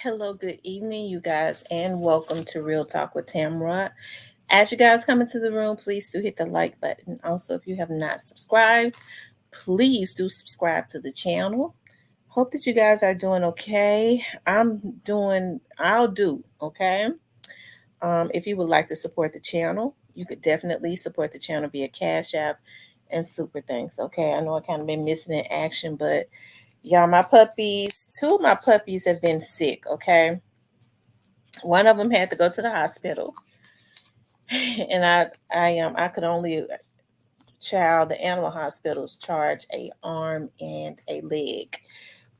Hello, good evening, you guys, and welcome to Real Talk with Tamara. As you guys come into the room, please do hit the like button. Also, if you have not subscribed, please do subscribe to the channel. Hope that you guys are doing okay. I'll do okay. If you would like to support the channel, you could definitely support the channel via Cash App and Super Thanks. Okay, I know I kind of been missing in action, but y'all, two of my puppies have been sick. Okay, one of them had to go to the hospital, and I could only child the animal hospitals charge a arm and a leg,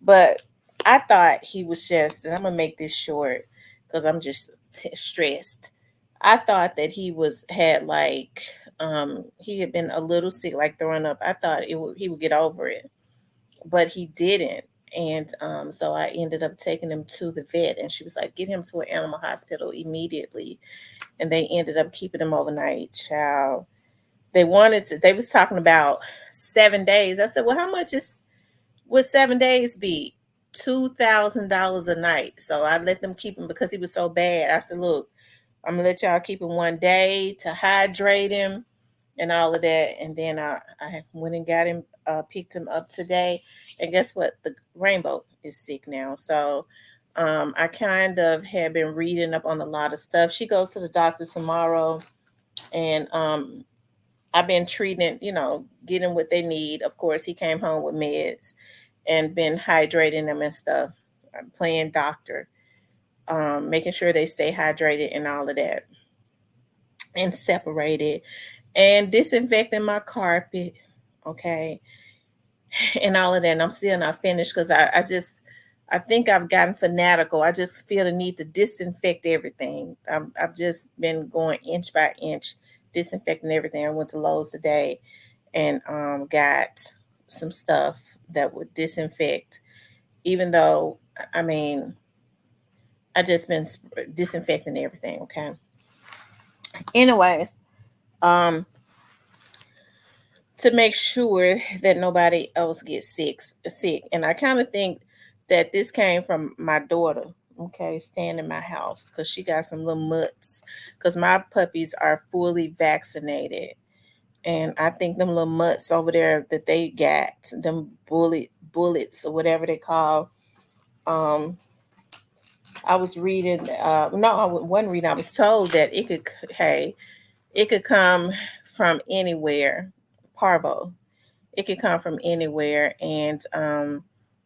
but I thought he was just, and I'm gonna make this short because I'm just stressed. I thought that he had been a little sick, like throwing up. I thought he would get over it, but he didn't. And so I ended up taking him to the vet, and she was like, "Get him to an animal hospital immediately." And they ended up keeping him overnight. Child, they was talking about 7 days. I said, "Well, how much would 7 days be?" $2,000 a night. So I let them keep him because he was so bad. I said, "Look, I'm gonna let y'all keep him one day to hydrate him and all of that." And then I went and got him, picked him up today. And guess what? The Rainbow is sick now. So I kind of have been reading up on a lot of stuff. She goes to the doctor tomorrow, and I've been treating, getting what they need. Of course, he came home with meds and been hydrating them and stuff. I'm playing doctor, making sure they stay hydrated and all of that, and separated, and disinfecting my carpet, okay, and all of that. And I'm still not finished because I think I've gotten fanatical. I just feel the need to disinfect everything. I've just been going inch by inch, disinfecting everything. I went to Lowe's today and got some stuff that would disinfect. Even though, I mean, I just been disinfecting everything. Okay. Anyways, um, to make sure that nobody else gets sick. And I kind of think that this came from my daughter, okay, staying in my house because she got some little mutts. Because my puppies are fully vaccinated. And I think them little mutts over there that they got, them bullets or whatever they call. Um, I was reading, no, I wasn't reading. I was told that it could come from anywhere. Parvo. It could come from anywhere, and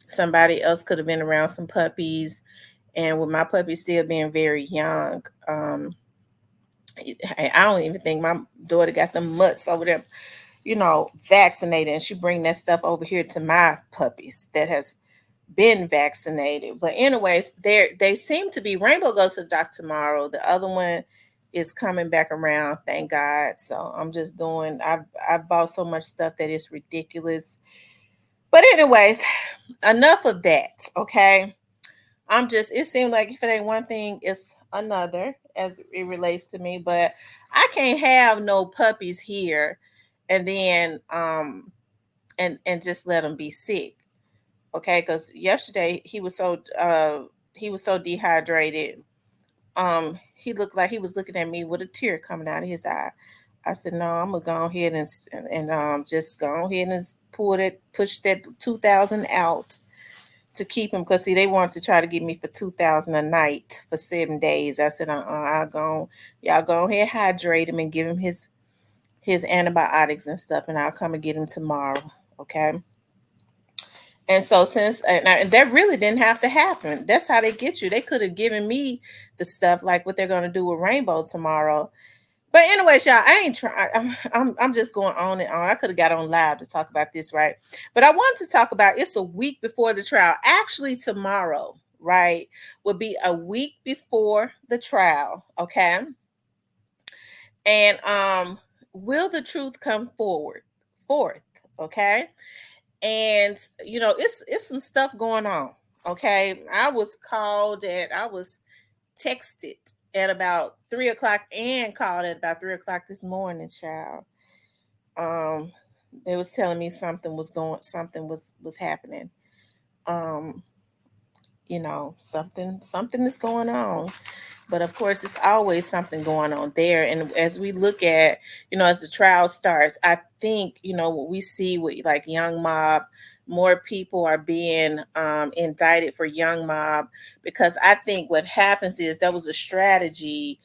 somebody else could have been around some puppies. And with my puppy still being very young, I don't even think my daughter got the mutts over there, vaccinated, and she bring that stuff over here to my puppies that has been vaccinated. But anyways, they seem to be. Rainbow goes to the doctor tomorrow. The other one is coming back around, thank God. So I'm just doing. I've bought so much stuff that is ridiculous. But anyways, enough of that. Okay, I'm just. It seems like if it ain't one thing, it's another as it relates to me. But I can't have no puppies here, and then and just let them be sick. Okay, because yesterday he was so dehydrated. He looked like he was looking at me with a tear coming out of his eye. I said, "No, I'm gonna go ahead and just go ahead and push that 2,000 out to keep him." Because see, they wanted to try to get me for 2,000 a night for 7 days. I said, y'all go ahead, hydrate him and give him his antibiotics and stuff, and I'll come and get him tomorrow." Okay. And so and that really didn't have to happen. That's how they get you. They could have given me the stuff like what they're going to do with Rainbow tomorrow. But anyways, y'all, I ain't trying. I'm just going on and on. I could have got on live to talk about this, right? But I wanted to talk about, it's a week before the trial. Actually, tomorrow, right, will be a week before the trial. Okay, and will the truth come forth? Okay, and it's some stuff going on. Okay, I was texted at about 3 o'clock and called at about 3 o'clock this morning, child. um they was telling me something was happening. um something is going on. But of course, it's always something going on there. And as we look at, as the trial starts, I think, what we see with like Young Mob, more people are being indicted for Young Mob, because I think what happens is there was a strategy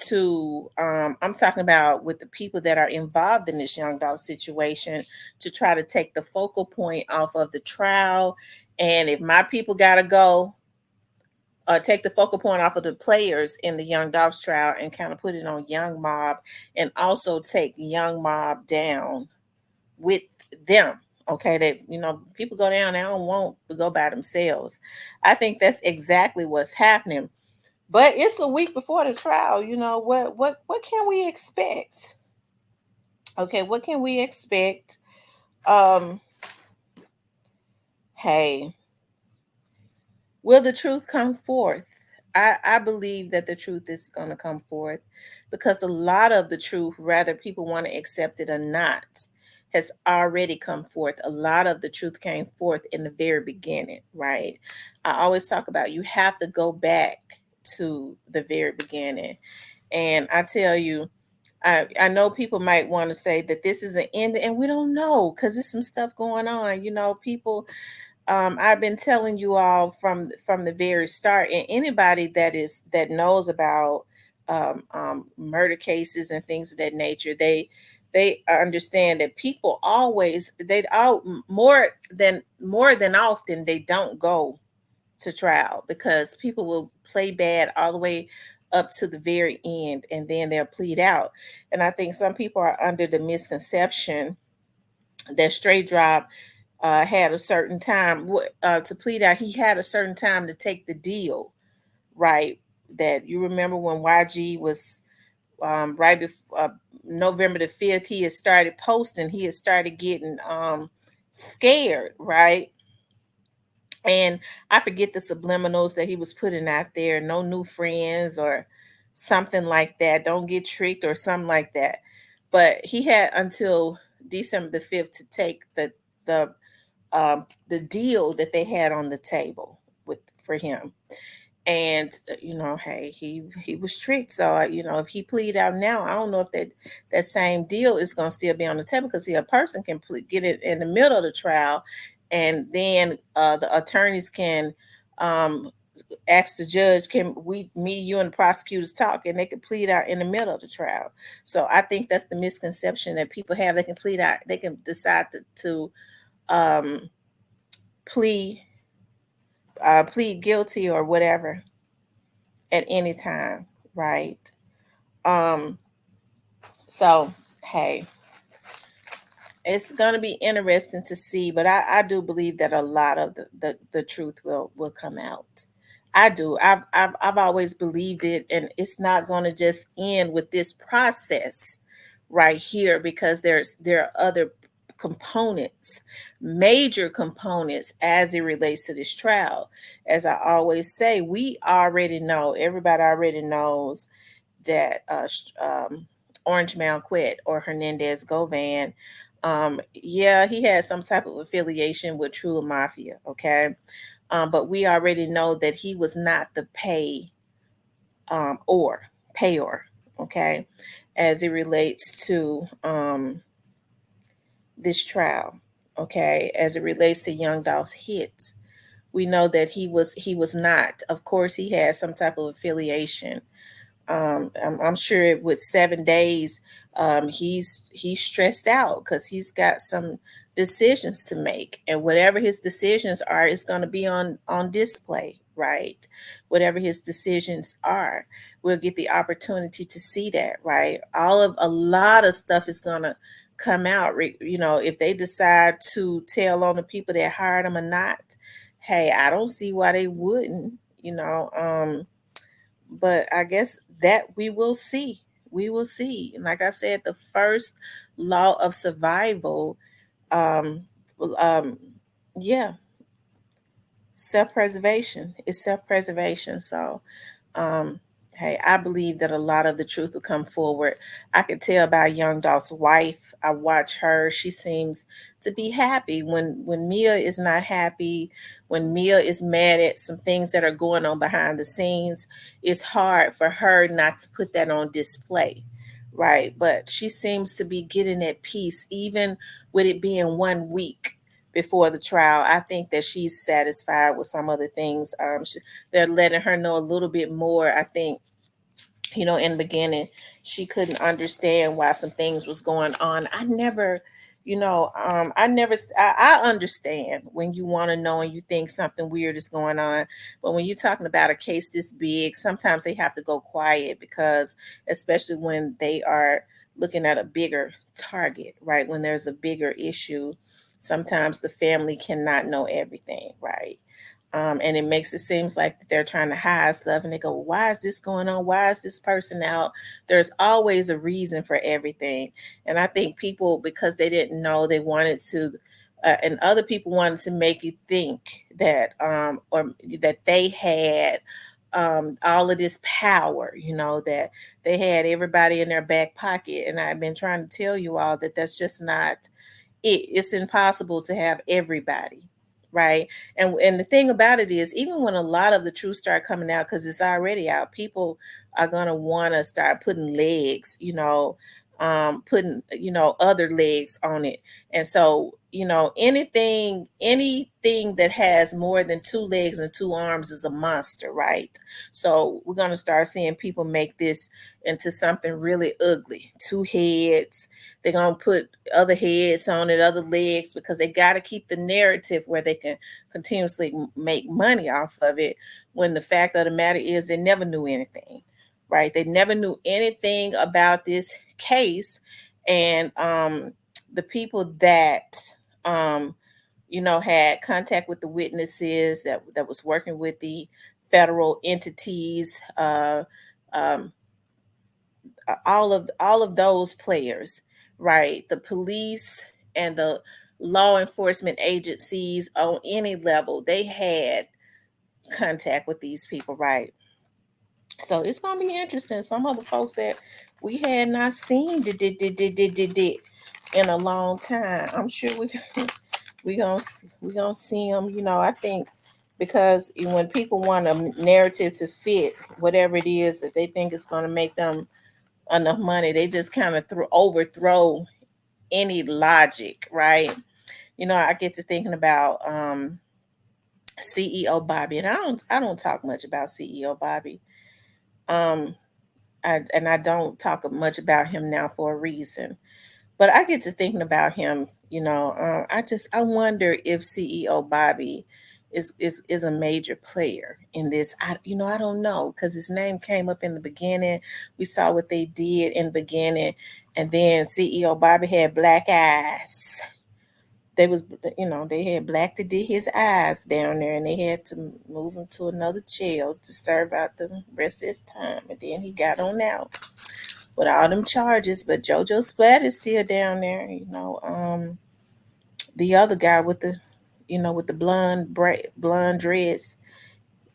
to, I'm talking about with the people that are involved in this Young Dog situation, to try to take the focal point off of the trial. And if my people got to go, take the focal point off of the players in the Young Dogs trial and kind of put it on Young Mob, and also take Young Mob down with them. Okay, that people go down, they don't want to go by themselves. I think that's exactly what's happening. But it's a week before the trial. What can we expect? Okay, what can we expect? Um, hey, will the truth come forth? I believe that the truth is going to come forth, because a lot of the truth, whether people want to accept it or not, has already come forth. A lot of the truth came forth in the very beginning, right? I always talk about, you have to go back to the very beginning. And I tell you, I know people might want to say that this is an end, and we don't know, because there's some stuff going on. People, I've been telling you all from the very start, and anybody that knows about murder cases and things of that nature, they understand that people always, they all more than often, they don't go to trial, because people will play bad all the way up to the very end, and then they'll plead out. And I think some people are under the misconception that Straight Drop had a certain time to plead out. He had a certain time to take the deal, right? That you remember when YG was right before November the 5th, he had started posting, he had started getting scared, right? And I forget the subliminals that he was putting out there, no new friends or something like that. Don't get tricked or something like that. But he had until December the 5th to take the deal that they had on the table for him. And hey, he was tricked. So if he plead out now, I don't know if that same deal is going to still be on the table, because a person can get it in the middle of the trial, and then the attorneys can ask the judge, can me, you, and the prosecutors talk, and they can plead out in the middle of the trial. So I think that's the misconception that people have. They can plead out, they can decide to um, plea plead guilty or whatever at any time, right? Um, so hey, it's going to be interesting to see, but I do believe that a lot of the truth will come out. I do. I've always believed it, and it's not going to just end with this process right here, because there are other components, major components, as it relates to this trial. As I always say, we already know, everybody already knows that Orange Malquet, or Hernandez Govan, yeah, he had some type of affiliation with True Mafia, okay? But we already know that he was not the or payor, okay, as it relates to this trial, okay, as it relates to Young Dolph's hits. We know that he was not. Of course, he had some type of affiliation. I'm sure with 7 days, he's stressed out, because he's got some decisions to make, and whatever his decisions are is going to be on display, right? Whatever his decisions are, we'll get the opportunity to see that, right? A lot of stuff is going to come out, if they decide to tell on the people that hired him or not. Hey, I don't see why they wouldn't, but I guess that we will see. We will see. And like I said, the first law of survival, um, um, yeah, self-preservation. It's self-preservation. So, um, Hey, I believe that a lot of the truth will come forward. I could tell by Young Dolph's wife. I watch her. She seems to be happy when Mia is not happy, when Mia is mad at some things that are going on behind the scenes. It's hard for her not to put that on display, right? But she seems to be getting at peace, even with it being 1 week before the trial. I think that she's satisfied with some other things. They're letting her know a little bit more. I think, in the beginning, she couldn't understand why some things was going on. I never, I understand when you want to know and you think something weird is going on. But when you're talking about a case this big, sometimes they have to go quiet, because especially when they are looking at a bigger target, right? When there's a bigger issue, sometimes the family cannot know everything, right? And it makes it seems like they're trying to hide stuff, and they go, why is this going on? Why is this person out? There's always a reason for everything. And I think people, because they didn't know, they wanted to, and other people wanted to make you think that, or that they had all of this power, that they had everybody in their back pocket. And I've been trying to tell you all that that's just not it. It's impossible to have everybody, right? And the thing about it is, even when a lot of the truth start coming out, because it's already out, people are going to want to start putting legs, putting other legs on it. And so, anything that has more than two legs and two arms is a monster, right? So we're going to start seeing people make this into something really ugly. Two heads, they're going to put other heads on it, other legs, because they got to keep the narrative where they can continuously make money off of it. When the fact of the matter is, they never knew anything, right? They never knew anything about this case. And the people that, had contact with the witnesses, that was working with the federal entities, um, all of those players, right? The police and the law enforcement agencies on any level, they had contact with these people, right? So it's gonna be interesting. Some of the folks that we had not seen did in a long time. I'm sure we gonna see them. I think because when people want a narrative to fit whatever it is that they think is gonna make them enough money, they just kind of overthrow any logic, right? I get to thinking about CEO Bobby, and I don't talk much about CEO Bobby. Um, I don't talk much about him now for a reason, but I get to thinking about him. I wonder if CEO Bobby is a major player in this. I don't know, because his name came up in the beginning. We saw what they did in the beginning, and then CEO Bobby had black eyes. They had black to did his eyes down there, and they had to move him to another jail to serve out the rest of his time, and then he got on out with all them charges. But JoJo Splat is still down there. The other guy with the blonde dreads,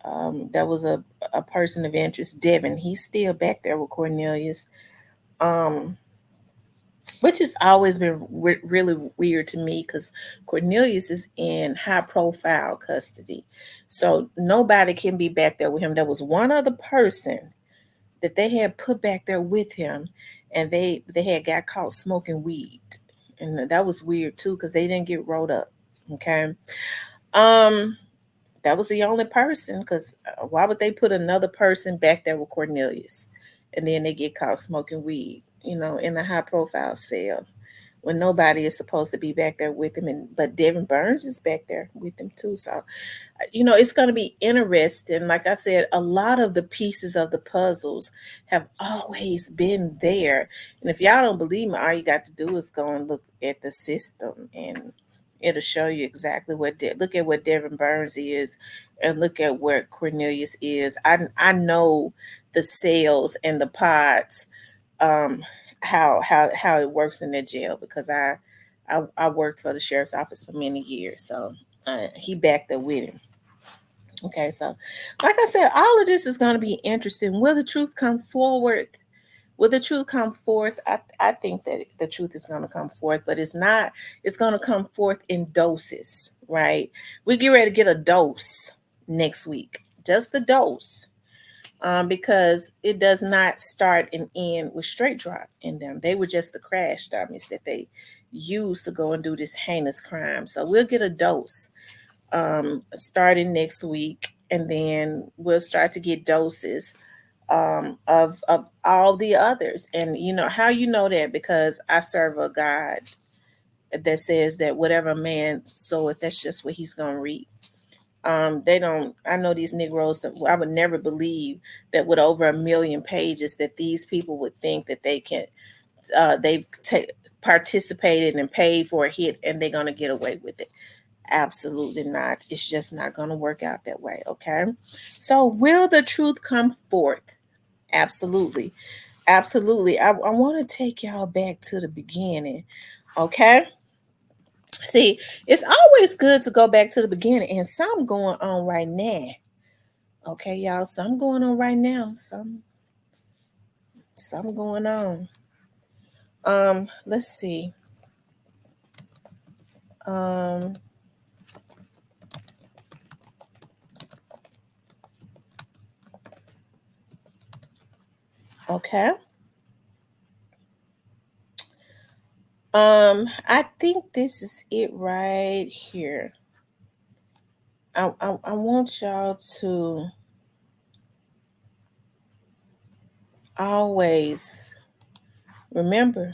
that was a person of interest, Devin. He's still back there with Cornelius. Um, which has always been really weird to me, because Cornelius is in high profile custody. So nobody can be back there with him. There was one other person that they had put back there with him, and they had got caught smoking weed. And that was weird too, because they didn't get rolled up. Okay. Um, that was the only person, because why would they put another person back there with Cornelius, and then they get caught smoking weed, in a high profile cell, when nobody is supposed to be back there with him? And but Devin Burns is back there with him too. So it's going to be interesting. Like I said, a lot of the pieces of the puzzles have always been there. And if y'all don't believe me, all you got to do is go and look at the system, and it'll show you exactly look at what Devin Burns is, and look at where Cornelius is. I know the cells and the pods, um, how it works in the jail, because I worked for the sheriff's office for many years. So he backed up with him. Okay, so like I said, all of this is going to be interesting. Will the truth come forward? Will the truth come forth? I think that the truth is going to come forth, but it's not. It's going to come forth in doses, right? We get ready to get a dose next week, just a dose, because it does not start and end with straight drop in them. They were just the crash dummies that they used to go and do this heinous crime. So we'll get a dose starting next week, and then we'll start to get doses of all the others. And you know how you know that, because I serve a God that says that whatever a man soweth, that's just what he's gonna reap. They don't. I know these Negroes. I would never believe that with over 1 million pages, that these people would think that they can. They've participated and paid for a hit, and they're gonna get away with it. Absolutely not. It's just not gonna work out that way. Okay. So will the truth come forth? Absolutely. Absolutely. I want to take y'all back to the beginning. Okay. See, it's always good to go back to the beginning, and some going on right now. Okay, y'all. Some going on right now. Some going on. Let's see. Um, okay. I think this is it right here. I want y'all to always remember.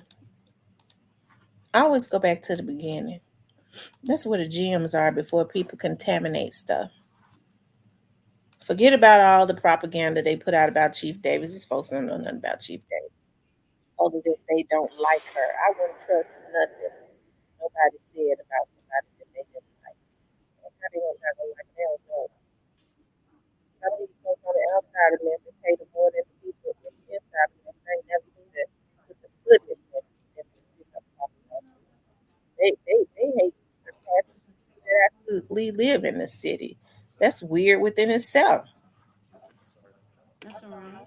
Always go back to the beginning. That's where the gems are before people contaminate stuff. Forget about all the propaganda they put out about Chief Davis. These folks don't know nothing about Chief Davis. Other than they don't like her. I wouldn't trust nothing nobody said about somebody that they didn't like. How they don't have a like they don't know. Some of these folks on the outside of Memphis hate her more than the people in the inside of Memphis. I ain't never knew that. Put the foot in Memphis and be sitting up talking about it. They hate certain half of the people that actually live in the city. That's weird within itself. That's all right.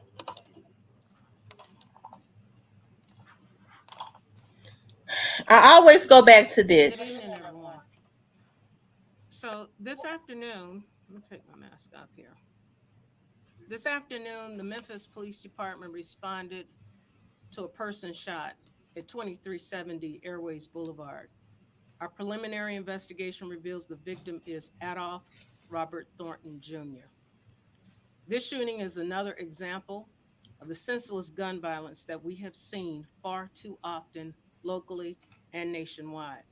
I always go back to Good this. evening, everyone. So this afternoon, let me take my mask off here. This afternoon, the Memphis Police Department responded to a person shot at 2370 Airways Boulevard. Our preliminary investigation reveals the victim is Adolph Robert Thornton Jr. This shooting is another example of the senseless gun violence that we have seen far too often locally and nationwide.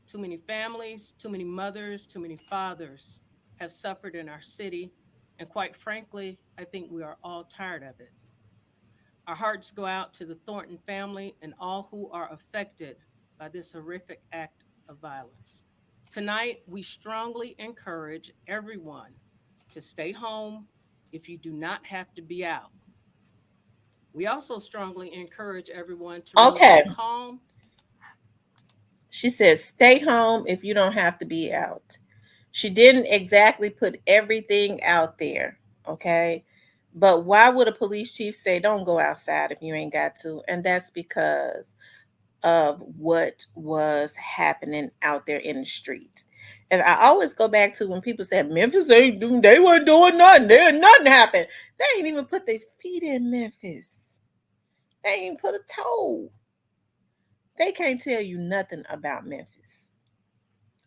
Too many families, too many mothers, too many fathers have suffered in our city. And quite frankly, I think we are all tired of it. Our hearts go out to the Thornton family and all who are affected by this horrific act of violence. Tonight, we strongly encourage everyone to stay home if you do not have to be out. We also strongly encourage everyone to remain Okay. calm. She says, stay home if you don't have to be out. She didn't exactly put everything out there. Okay. But why would a police chief say, don't go outside if you ain't got to? And that's because of what was happening out there in the street. And I always go back to when people said Memphis ain't doing, they weren't doing nothing. There nothing happened. They ain't even put their feet in Memphis. They ain't put a toe. They can't tell you nothing about Memphis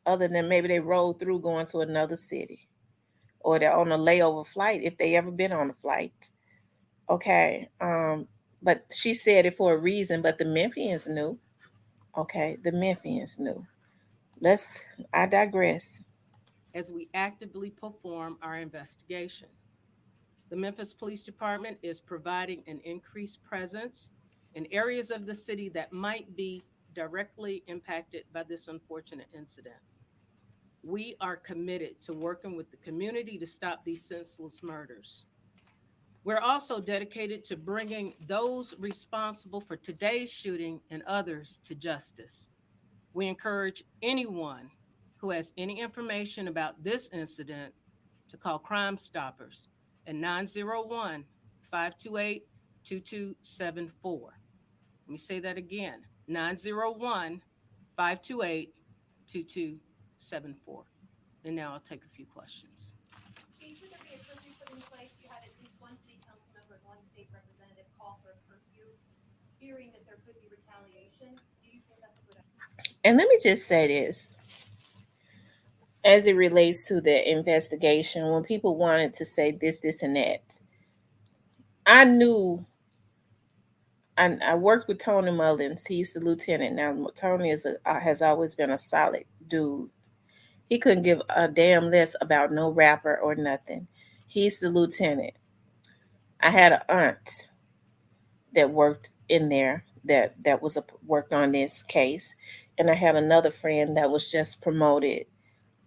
other than maybe they rode through going to another city, or they're on a layover flight if they ever been on a flight. Okay. But she said it for a reason, but the Memphians knew. Okay, the Memphians knew. Let's I digress. As we actively perform our investigation. The Memphis Police Department is providing an increased presence in areas of the city that might be directly impacted by this unfortunate incident. We are committed to working with the community to stop these senseless murders. We're also dedicated to bringing those responsible for today's shooting and others to justice. We encourage anyone who has any information about this incident to call Crime Stoppers at 901 528 2274. Let me say that again, 901 528 2274. And now I'll take a few questions. Chief, should there be a curfew put in place? You had at least one city council member and one state representative call for a curfew, fearing that there could be retaliation. Do you think that's a good idea? And let me just say this as it relates to the investigation, when people wanted to say this, and that, I knew I worked with Tony Mullins. He's the lieutenant. Now, Tony has always been a solid dude. He couldn't give a damn less about no rapper or nothing. He's the lieutenant. I had an aunt that worked in there that was worked on this case, and I had another friend that was just promoted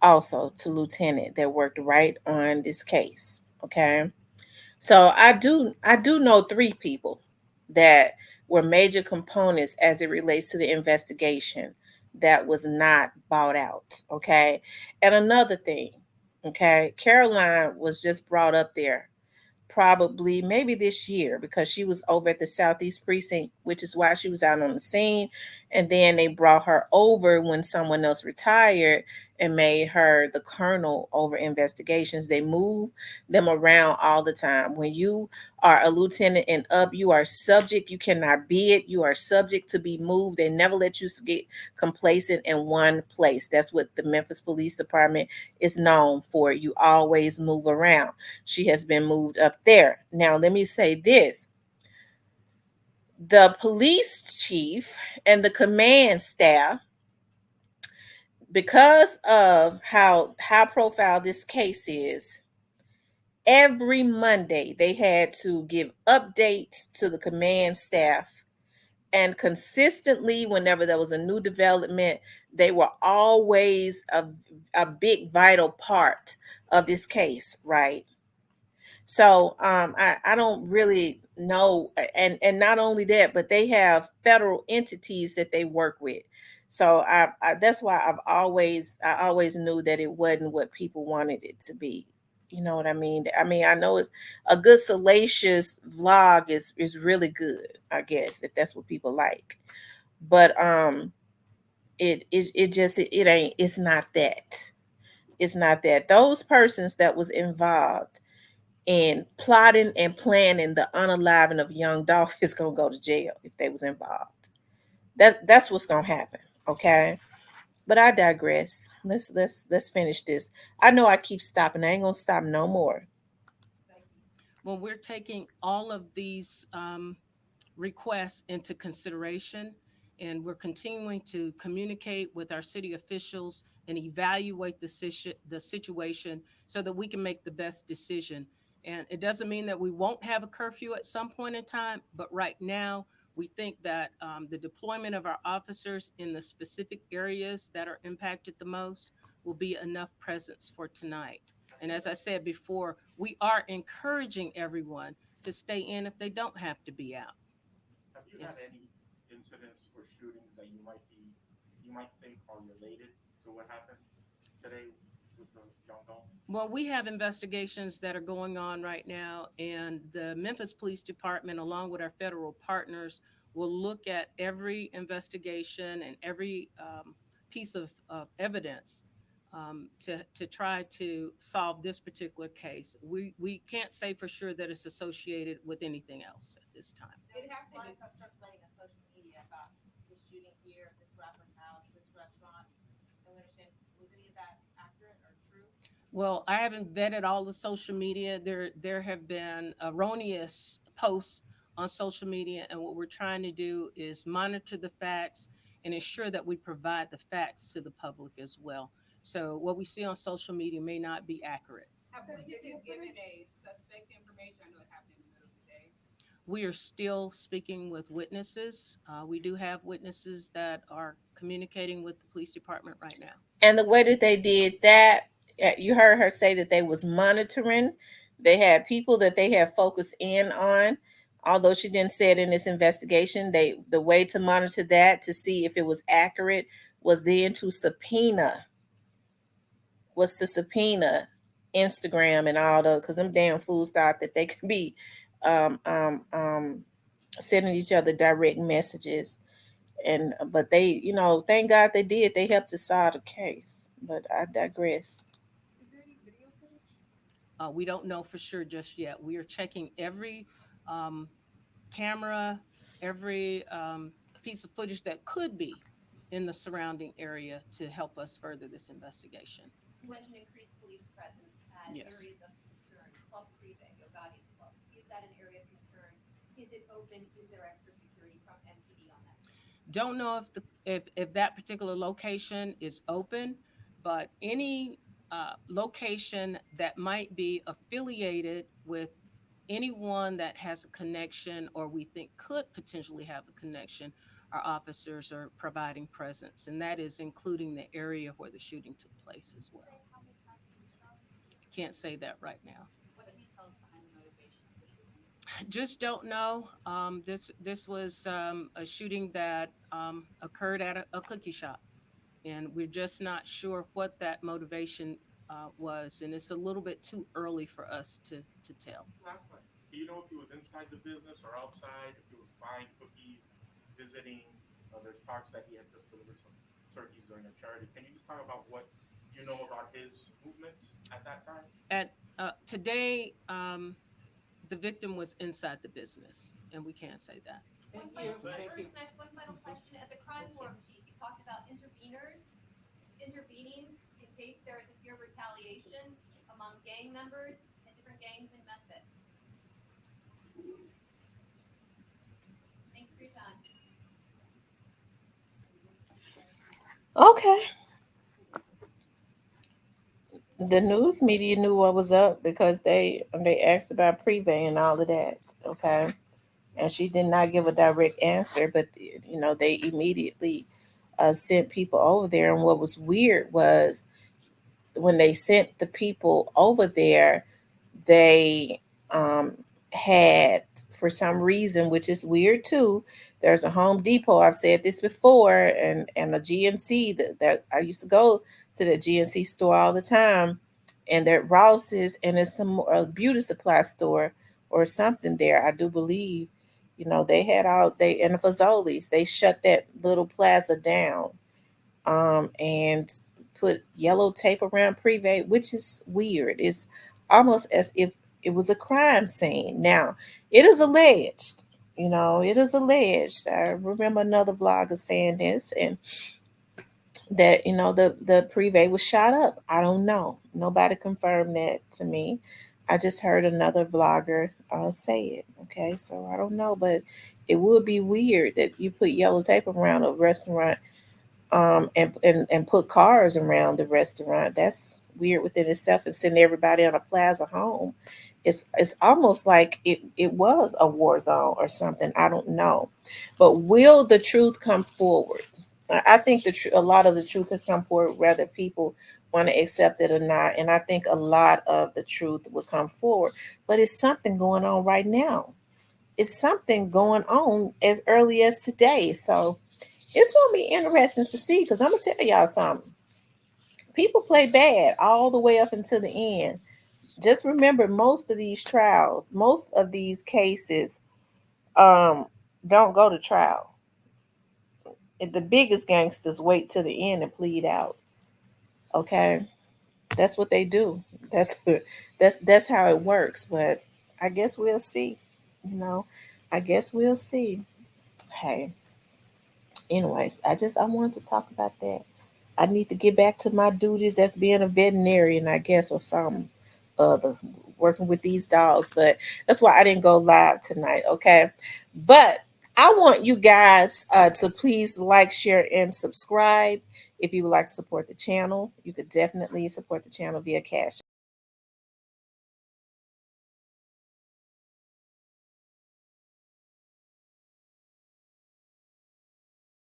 also to lieutenant that worked right on this case. Okay, so I do know three people that were major components as it relates to the investigation that was not bought out. Okay, and another thing, okay, Caroline was just brought up there probably maybe this year because she was over at the Southeast Precinct, which is why she was out on the scene. And then they brought her over when someone else retired and made her the colonel over investigations. They move them around all the time. When you are a lieutenant and up, you are subject. You cannot be it. You are subject to be moved. They never let you get complacent in one place. That's what the Memphis Police Department is known for. You always move around. She has been moved up there. Now, let me say this: the police chief and the command staff, because of how high profile this case is, every Monday they had to give updates to the command staff. And consistently, whenever there was a new development, they were always a big vital part of this case, right? So I don't really know, and not only that, but they have federal entities that they work with. So that's why I always knew that it wasn't what people wanted it to be. You know what I mean? I mean, I know it's a good salacious vlog is really good, I guess, if that's what people like. But it just it ain't it's not that. It's not that. Those persons that was involved and plotting and planning the unaliving of young Dolph is gonna go to jail if they was involved. That's what's gonna happen. Okay. But I digress. Let's finish this. I know I keep stopping. I ain't gonna stop no more. Well, we're taking all of these requests into consideration, and we're continuing to communicate with our city officials and evaluate the situation so that we can make the best decision. And it doesn't mean that we won't have a curfew at some point in time, but right now we think that the deployment of our officers in the specific areas that are impacted the most will be enough presence for tonight. And as I said before, we are encouraging everyone to stay in if they don't have to be out. Have you had Yes. any incidents or shootings that you might think are related to what happened today with the young doll? Well, we have investigations that are going on right now, and the Memphis Police Department, along with our federal partners, will look at every investigation and every piece of evidence to try to solve this particular case. We can't say for sure that it's associated with anything else at this time. They'd have to start circulating on social media about this shooting here, this rapper's house, this restaurant. And we understand, was any of that accurate or true? Well, I haven't vetted all the social media. There have been erroneous posts on social media, and what we're trying to do is monitor the facts and ensure that we provide the facts to the public as well. So what we see on social media may not be accurate. Have witnesses given a suspect information? I know it happened in the middle of the day. We are still speaking with witnesses. We do have witnesses that are communicating with the police department right now. And the way that they did that, you heard her say that they was monitoring. They had people that they had focused in on. Although she didn't say it in this investigation, the way to monitor that to see if it was accurate was then to subpoena Instagram and all the, because them damn fools thought that they could be um, um, um, sending each other direct messages. And but they, thank God they did. They helped to solve the case. But I digress. Is there any video footage? We don't know for sure just yet. We are checking every um, camera, every piece of footage that could be in the surrounding area to help us further this investigation. You mentioned increased police presence at Yes. areas of concern. Club Privé, Yogotti's Club. Is that an area of concern? Is it open? Is there extra security from MPD on that? Don't know if that particular location is open, but any location that might be affiliated with anyone that has a connection or we think could potentially have a connection, our officers are providing presence, and that is including the area where the shooting took place as well. Can't say that right now. What can you tell us behind the motivation of the shooting? Just don't know. This was a shooting that occurred at a cookie shop, and we're just not sure what that motivation was, and it's a little bit too early for us to tell. Last question. Do you know if he was inside the business or outside? If he was buying cookies, visiting? There's talks that he had just delivered some turkeys during a charity. Can you just talk about what you know about his movements at that time? At today, the victim was inside the business, and we can't say that. One final, next, one final question. At the crime worksheet, you talked about interveners intervening in case there is a fear of retaliation among gang members and different gangs in Memphis. Thanks for your time. Okay. The news media knew what was up because they asked about Privé and all of that. Okay. And she did not give a direct answer, but they immediately sent people over there. And what was weird was when they sent the people over there, they had, for some reason, which is weird too. There's a Home Depot. I've said this before, and a GNC that I used to go to the GNC store all the time, and that Ross's, and it's some a beauty supply store or something there. I do believe, they had all they and the Fazoli's. They shut that little plaza down, and put yellow tape around Privé, which is weird. It's almost as if it was a crime scene. Now, it is alleged, it is alleged. I remember another vlogger saying this, and that the Privé was shot up. I don't know. Nobody confirmed that to me. I just heard another vlogger say it. Okay, so I don't know, but it would be weird that you put yellow tape around a restaurant, and put cars around the restaurant. That's weird within itself, and send everybody on a plaza home. It's almost like it was a war zone or something. I don't know, but will the truth come forward? I think a lot of the truth has come forward, whether people want to accept it or not. And I think a lot of the truth will come forward. But it's something going on right now. It's something going on as early as today. So it's gonna be interesting to see, because I'm gonna tell y'all something. People play bad all the way up until the end. Just remember, most of these trials, most of these cases, um, don't go to trial. The biggest gangsters wait till the end and plead out. Okay, that's what they do. That's that's how it works. But I guess we'll see. You know, I guess we'll see. Hey, anyways, I wanted to talk about that. I need to get back to my duties as being a veterinarian, I guess, or some other, working with these dogs. But that's why I didn't go live tonight. Okay. But I want you guys to please like, share, and subscribe. If you would like to support the channel, you could definitely support the channel via Cash